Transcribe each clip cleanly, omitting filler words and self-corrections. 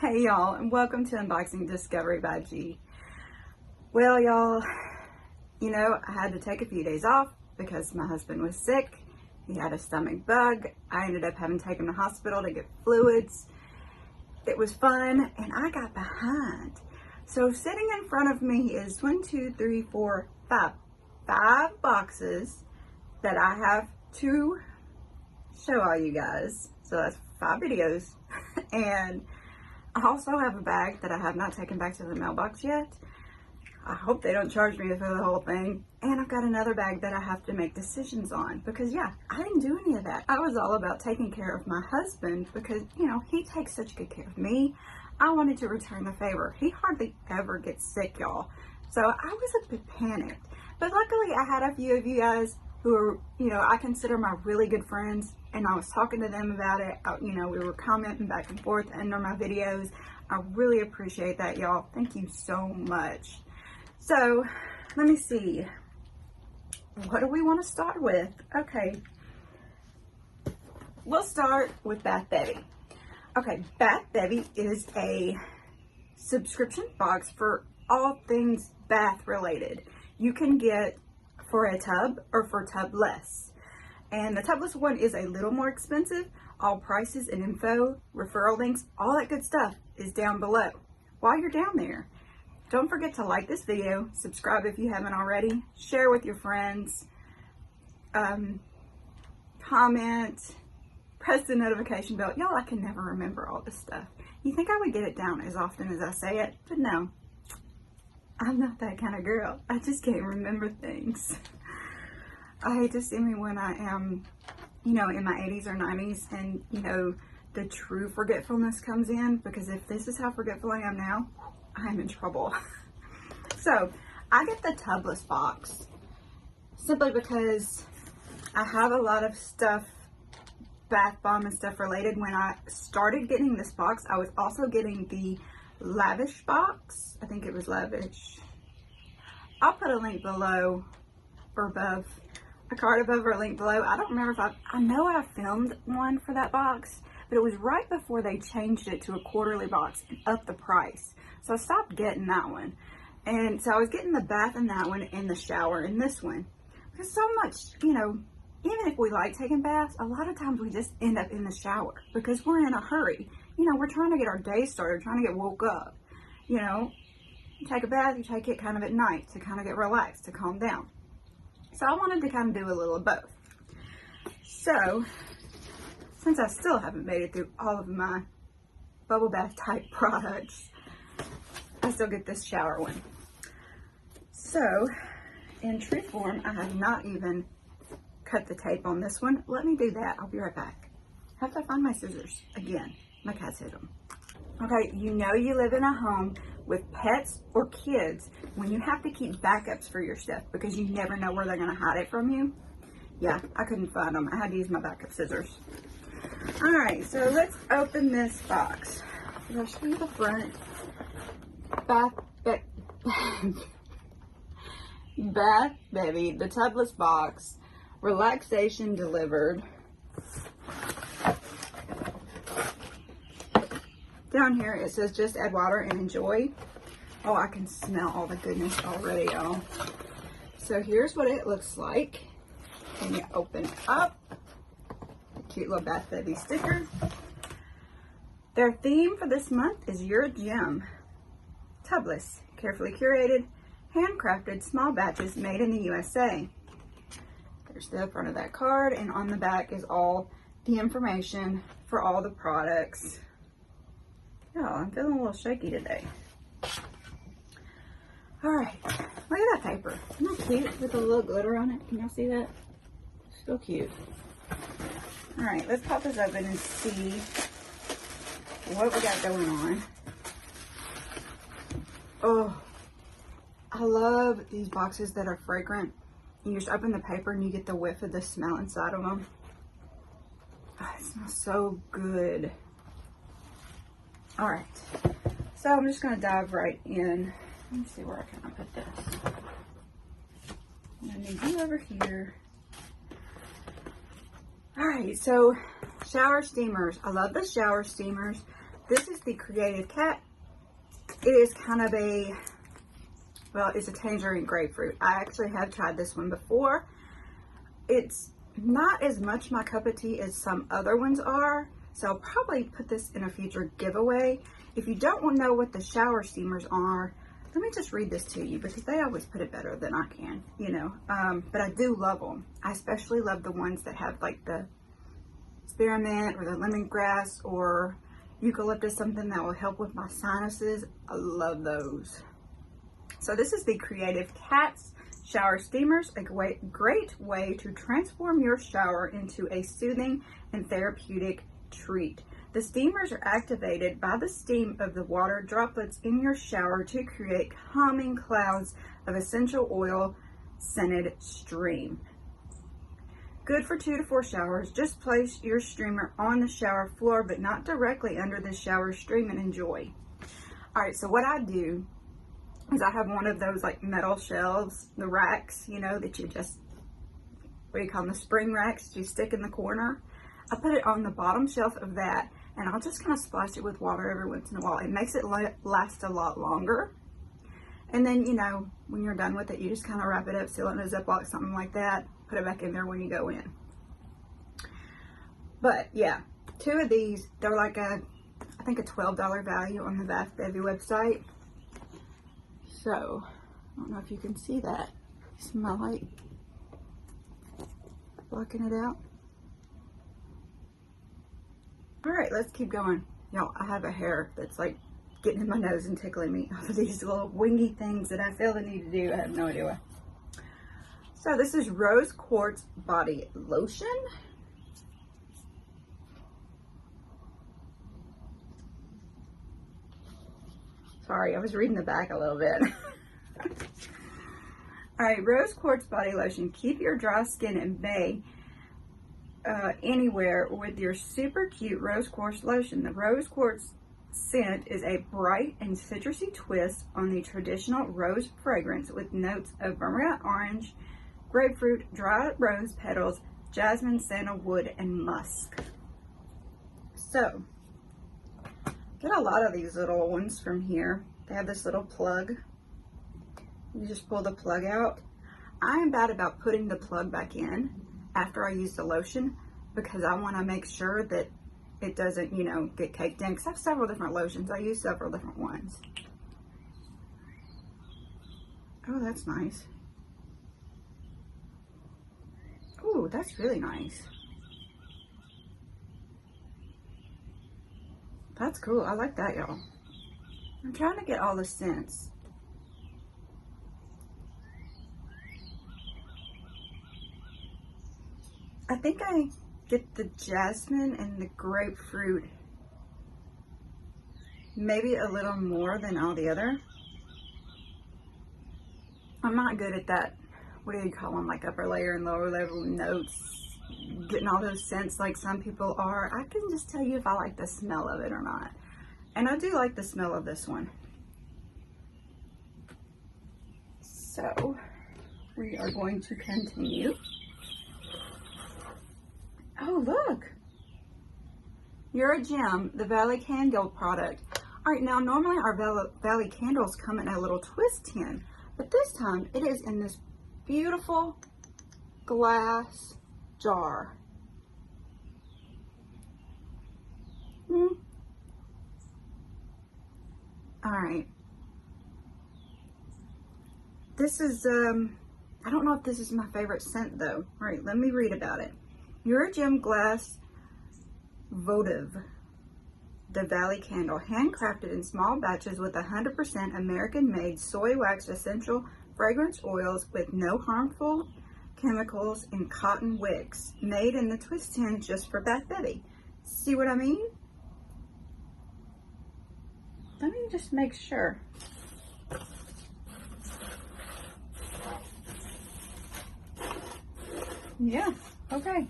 Hey y'all, and welcome to Unboxing Discovery by G. Well y'all, I had to take a few days off because my husband was sick. He had a stomach bug. I ended up having to take him to the hospital to get fluids. It was fun, and I got behind. So sitting in front of me is 5 boxes that I have to show all you guys. So that's 5 videos. And I also have a bag that I have not taken back to the mailbox yet. I hope they don't charge me for the whole thing. And I've got another bag that I have to make decisions on because I didn't do any of that. I was all about taking care of my husband because, he takes such good care of me. I wanted to return the favor. He hardly ever gets sick, y'all. So I was a bit panicked. But luckily I had a few of you guys who are, I consider my really good friends, and I was talking to them about it. We were commenting back and forth under my videos. I really appreciate that, y'all. Thank you so much. So let me see. What do we want to start with? Okay. We'll start with Bath Bevy. Okay, Bath Bevy is a subscription box for all things bath related. You can get for a tub or for tubless. And the tubless one is a little more expensive. All prices and info, referral links, all that good stuff is down below. While you're down there, don't forget to like this video, subscribe if you haven't already, share with your friends, comment, press the notification bell. Y'all, I can never remember all this stuff. You think I would get it down as often as I say it, but no. I'm not that kind of girl. I just can't remember things. I hate to see me when I am, in my 80s or 90s and, the true forgetfulness comes in, because if this is how forgetful I am now, I'm in trouble. So, I get the tubless box simply because I have a lot of stuff, bath bomb and stuff related. When I started getting this box, I was also getting the Lavish box. I think it was Lavish. I'll put a link below or above, a card above or a link below. I don't remember if I know I filmed one for that box, but it was right before they changed it to a quarterly box and upped the price. So I stopped getting that one. And so I was getting the bath in that one and the shower in this one. Because so much, even if we like taking baths, a lot of times we just end up in the shower because we're in a hurry. We're trying to get our day started, trying to get woke up. You take a bath, you take it kind of at night to kind of get relaxed, to calm down. So I wanted to kind of do a little of both. So, since I still haven't made it through all of my bubble bath type products, I still get this shower one. So, in true form, I have not even cut the tape on this one. Let me do that. I'll be right back. Have to find my scissors again. My cats hit them. Okay, you live in a home with pets or kids when you have to keep backups for your stuff because you never know where they're going to hide it from you. Yeah, I couldn't find them. I had to use my backup scissors. Alright, so let's open this box. I'll show you the front. Bath Bevy, the tubless box. Relaxation delivered. Down here it says just add water and enjoy. Oh, I can smell all the goodness already, y'all. So here's what it looks like when you open it up. Cute little Bath Bevy sticker. Their theme for this month is youreagem. Tubless, carefully curated, handcrafted small batches made in the USA. There's the front of that card, and on the back is all the information for all the products. Oh, I'm feeling a little shaky today. Alright, look at that paper. Isn't that cute with a little glitter on it? Can y'all see that? So cute. Alright, let's pop this open and see what we got going on. Oh, I love these boxes that are fragrant. You just open the paper and you get the whiff of the smell inside of them. Oh, it smells so good. Alright, so I'm just going to dive right in. Let me see where I can put this. I'm going to need you over here. Alright, so shower steamers. I love the shower steamers. This is the Creative Cat. It is kind of a, well, it's a tangerine grapefruit. I actually have tried this one before. It's not as much my cup of tea as some other ones are, so I'll probably put this in a future giveaway. If you don't want to know what the shower steamers are, let me just read this to you, because they always put it better than I can, you know. But I do love them. I especially love the ones that have like the spearmint or the lemongrass or eucalyptus, something that will help with my sinuses. I love those. So this is the Creative Cat's Shower Steamers, a great way to transform your shower into a soothing and therapeutic treat. The steamers are activated by the steam of the water droplets in your shower to create calming clouds of essential oil scented stream. Good for 2 to 4 showers. Just place your streamer on the shower floor, but not directly under the shower stream, and enjoy. All right, so what I do is I have one of those like metal shelves, the racks, you know, that you just, what do you call them, the spring racks you stick in the corner. I put it on the bottom shelf of that, and I'll just kind of splash it with water every once in a while. It makes it last a lot longer. And then, you know, when you're done with it, you just kind of wrap it up, seal it in a Ziploc, something like that. Put it back in there when you go in. But yeah, 2 of these, they're like I think a $12 value on the Bath Bevy website. So, I don't know if you can see that. See my light blocking it out. All right, let's keep going. Y'all, I have a hair that's like getting in my nose and tickling me off of these little wingy things that I feel the need to do. I have no idea why. So this is Rose Quartz Body Lotion. Sorry, I was reading the back a little bit. All right, Rose Quartz Body Lotion. Keep your dry skin at bay anywhere with your super cute Rose Quartz Lotion. The Rose Quartz scent is a bright and citrusy twist on the traditional rose fragrance with notes of bergamot orange, grapefruit, dry rose petals, jasmine, sandalwood, and musk. So, get a lot of these little ones from here. They have this little plug. You just pull the plug out. I am bad about putting the plug back in after I use the lotion, because I want to make sure that it doesn't, you know, get caked in, because I have several different lotions. I use several different ones. Oh, that's nice. Oh, that's really nice. That's cool. I like that, y'all. I'm trying to get all the scents. I think I get the jasmine and the grapefruit maybe a little more than all the other. I'm not good at that, what do you call them, like upper layer and lower level notes, getting all those scents like some people are. I can just tell you if I like the smell of it or not. And I do like the smell of this one. So we are going to continue. Oh, look. YoureAgem, the Valley Candle product. All right, now normally our Valley candles come in a little twist tin, but this time it is in this beautiful glass jar. All right. This is, I don't know if this is my favorite scent though. All right, let me read about it. YoureAgem Glass Votive, the Valley Candle, handcrafted in small batches with 100% American-made soy wax essential fragrance oils with no harmful chemicals and cotton wicks, made in the twist tin just for Bath Bevy. See what I mean? Let me just make sure. Yeah, okay.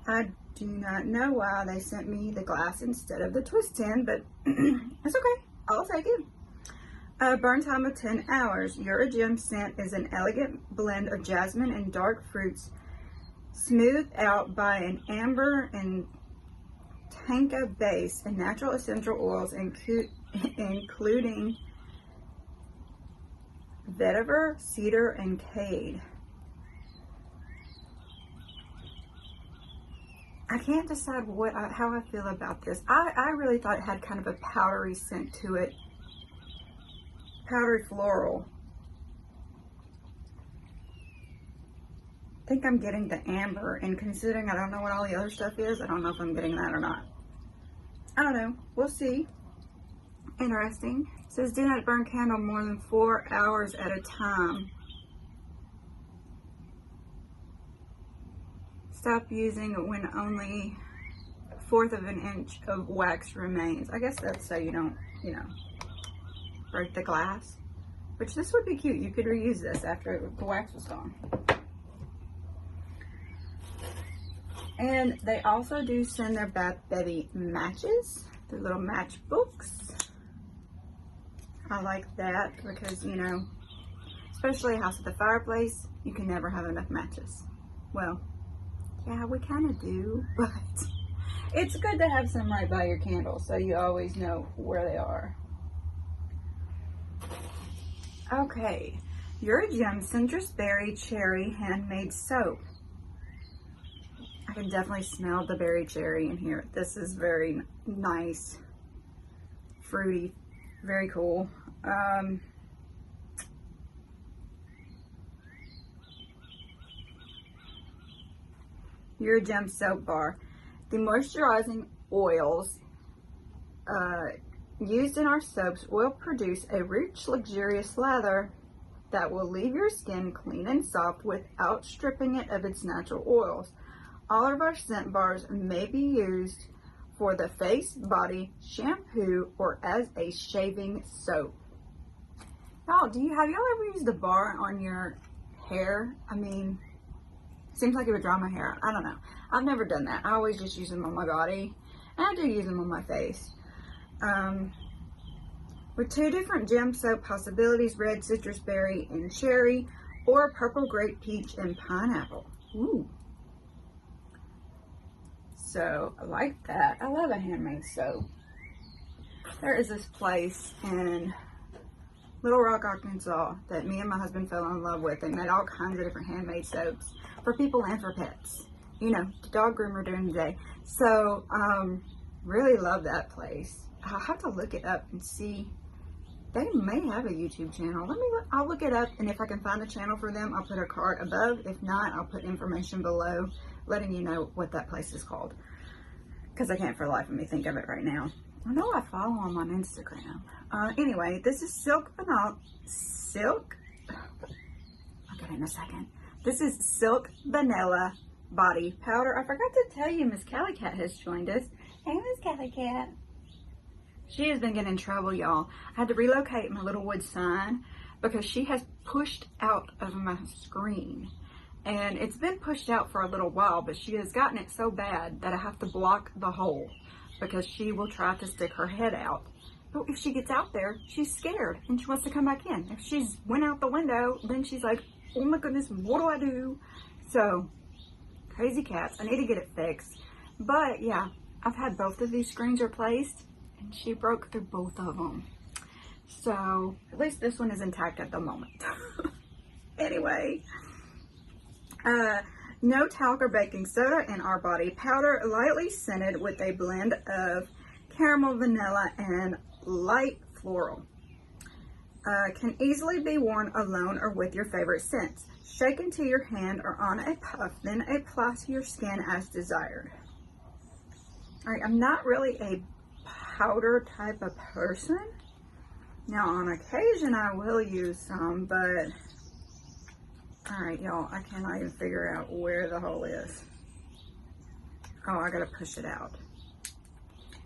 I do not know why they sent me the glass instead of the twist tin, but it's okay. I'll take it. Burn time of 10 hours. YoureAgem scent is an elegant blend of jasmine and dark fruits, smoothed out by an amber and panca base and natural essential oils, including vetiver, cedar, and cade. I can't decide how I feel about this. I really thought it had kind of a powdery scent to it. Powdery floral. I think I'm getting the amber, and considering I don't know what all the other stuff is, I don't know if I'm getting that or not. I don't know. We'll see. Interesting. It says do not burn candle more than 4 hours at a time. Stop using it when only 1/4 of an inch of wax remains. I guess that's so you don't, you know, break the glass. Which this would be cute. You could reuse this after the wax was gone. And they also do send their Bath Bevy matches. Their little match books. I like that because, you know, especially a house with a fireplace, you can never have enough matches. Well, yeah, we kind of do, but it's good to have some right by your candle so you always know where they are. Okay, YoureAgem Citrus Berry Cherry Handmade Soap. I can definitely smell the berry cherry in here. This is very nice, fruity, very cool. YoureAgem Soap Bar. The moisturizing oils used in our soaps will produce a rich, luxurious lather that will leave your skin clean and soft without stripping it of its natural oils. All of our scent bars may be used for the face, body, shampoo, or as a shaving soap. Y'all, have y'all ever used a bar on your hair? I mean, seems like it would dry my hair. I don't know. I've never done that. I always just use them on my body. And I do use them on my face. With 2 different gem soap possibilities, red citrus berry and cherry, or purple grape peach and pineapple. Ooh. So, I like that. I love a handmade soap. There is this place in Little Rock, Arkansas that me and my husband fell in love with. They made all kinds of different handmade soaps for people and for pets. You know, the dog groomer during the day. So, really love that place. I'll have to look it up and see. They may have a YouTube channel. I'll look it up, and if I can find a channel for them, I'll put a card above. If not, I'll put information below letting you know what that place is called. Because I can't for the life of me think of it right now. I know I follow them on Instagram. Anyway, this is Silk. I'll get it in a second. This is Silk Vanilla Body Powder. I forgot to tell you, Miss Cali Cat has joined us. Hey, Miss Cali Cat. She has been getting in trouble, y'all. I had to relocate my little wood sign because she has pushed out of my screen. And it's been pushed out for a little while, but she has gotten it so bad that I have to block the hole because she will try to stick her head out. But if she gets out there, she's scared and she wants to come back in. If she's went out the window, then she's like, oh my goodness, what do I do? So, crazy cats. I need to get it fixed. But yeah, I've had both of these screens replaced and she broke through both of them. So, at least this one is intact at the moment. Anyway. No talc or baking soda in our body powder, lightly scented with a blend of caramel, vanilla, and light floral. Can easily be worn alone or with your favorite scents. Shake into your hand or on a puff, then apply to your skin as desired. Alright, I'm not really a powder type of person. Now, on occasion, I will use some, but alright, y'all, I cannot even figure out where the hole is. Oh, I gotta push it out.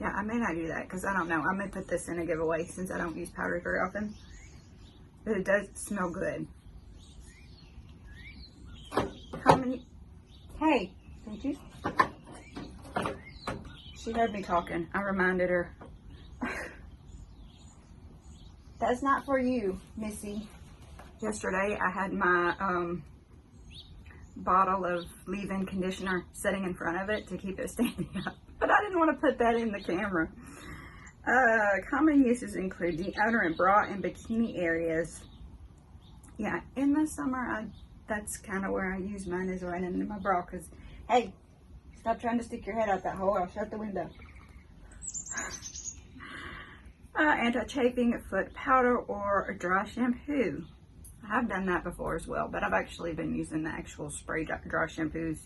Yeah, I may not do that because I don't know. I may put this in a giveaway since I don't use powder very often. But it does smell good. How many? Hey, don't you? She heard me talking. I reminded her. That's not for you, Missy. Yesterday, I had my bottle of leave-in conditioner sitting in front of it to keep it standing up. But I didn't want to put that in the camera. Common uses include deodorant, bra, and bikini areas. Yeah, in the summer, that's kind of where I use mine, is right in my bra. Because, hey, stop trying to stick your head out that hole. I'll shut the window. Anti-chafing foot powder or a dry shampoo. I've done that before as well, but I've actually been using the actual spray dry shampoos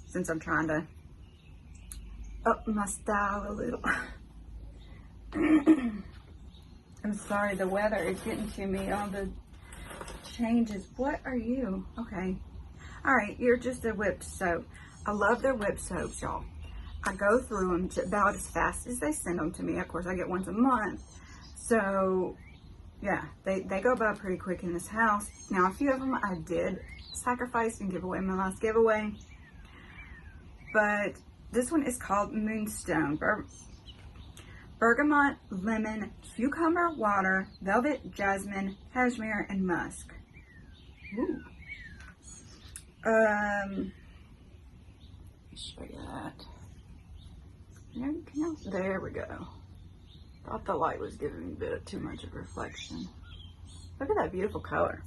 since I'm trying to up my style a little. I'm sorry, the weather is getting to me. All the changes. What are you? Okay. Alright, you're just a whipped soap. I love their whipped soaps, y'all. I go through them about as fast as they send them to me. Of course, I get once a month. So, yeah, they go by pretty quick in this house. Now, a few of them I did sacrifice and give away in my last giveaway. But this one is called Moonstone. Bergamot, lemon, cucumber, water, velvet, jasmine, cashmere, and musk. Ooh. Show you that. There we go. Thought the light was giving me a bit too much of reflection. Look at that beautiful color.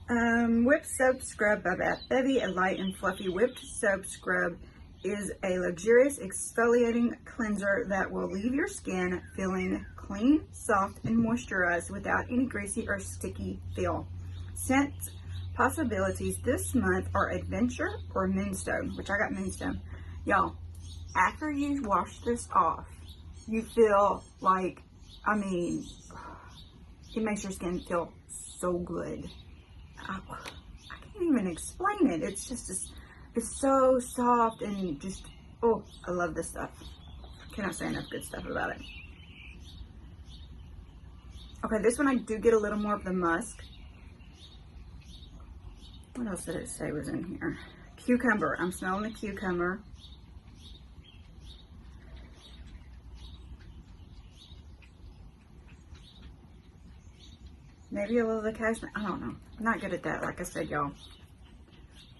Whipped soap scrub by Bath Bevy. A light and fluffy whipped soap scrub is a luxurious exfoliating cleanser that will leave your skin feeling clean, soft, and moisturized without any greasy or sticky feel. Scent possibilities this month are Adventure or Moonstone, which I got Moonstone. Y'all, after you wash this off, you feel like, I mean, it makes your skin feel so good. I can't even explain it. It's just, it's so soft and just, oh, I love this stuff. Cannot say enough good stuff about it. Okay, this one I do get a little more of the musk. What else did it say was in here? Cucumber. I'm smelling the cucumber. Maybe a little of the cashmere. I don't know. I'm not good at that, like I said, y'all.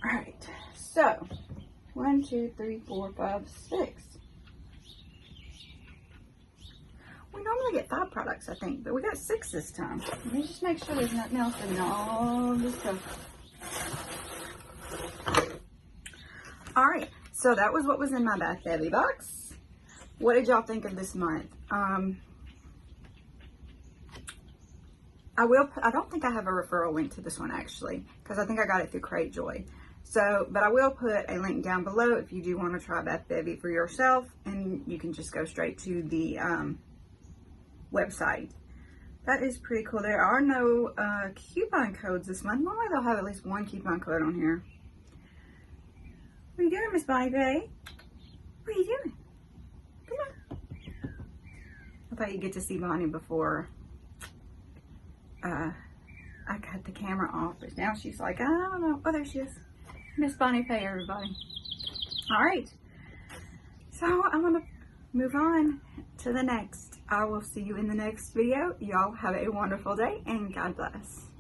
Alright, so 1, 2, 3, 4, 5, 6. We normally get 5 products, I think, but we got 6 this time. Let me just make sure there's nothing else in all this stuff. Alright, so that was what was in my Bath Bevy box. What did y'all think of this month? I don't think I have a referral link to this one actually, because I think I got it through Crate Joy. So, but I will put a link down below if you do want to try Bath Bevy for yourself, and you can just go straight to the website. That is pretty cool. There are no coupon codes this month. Normally they'll have at least one coupon code on here. What are you doing, Miss Bonnie Bay? What are you doing? Come on. I thought you'd get to see Bonnie before I cut the camera off, but now she's like, I don't know. Oh, there she is. Miss Bonnie Pay, everybody. All right. So I'm going to move on to the next. I will see you in the next video. Y'all have a wonderful day and God bless.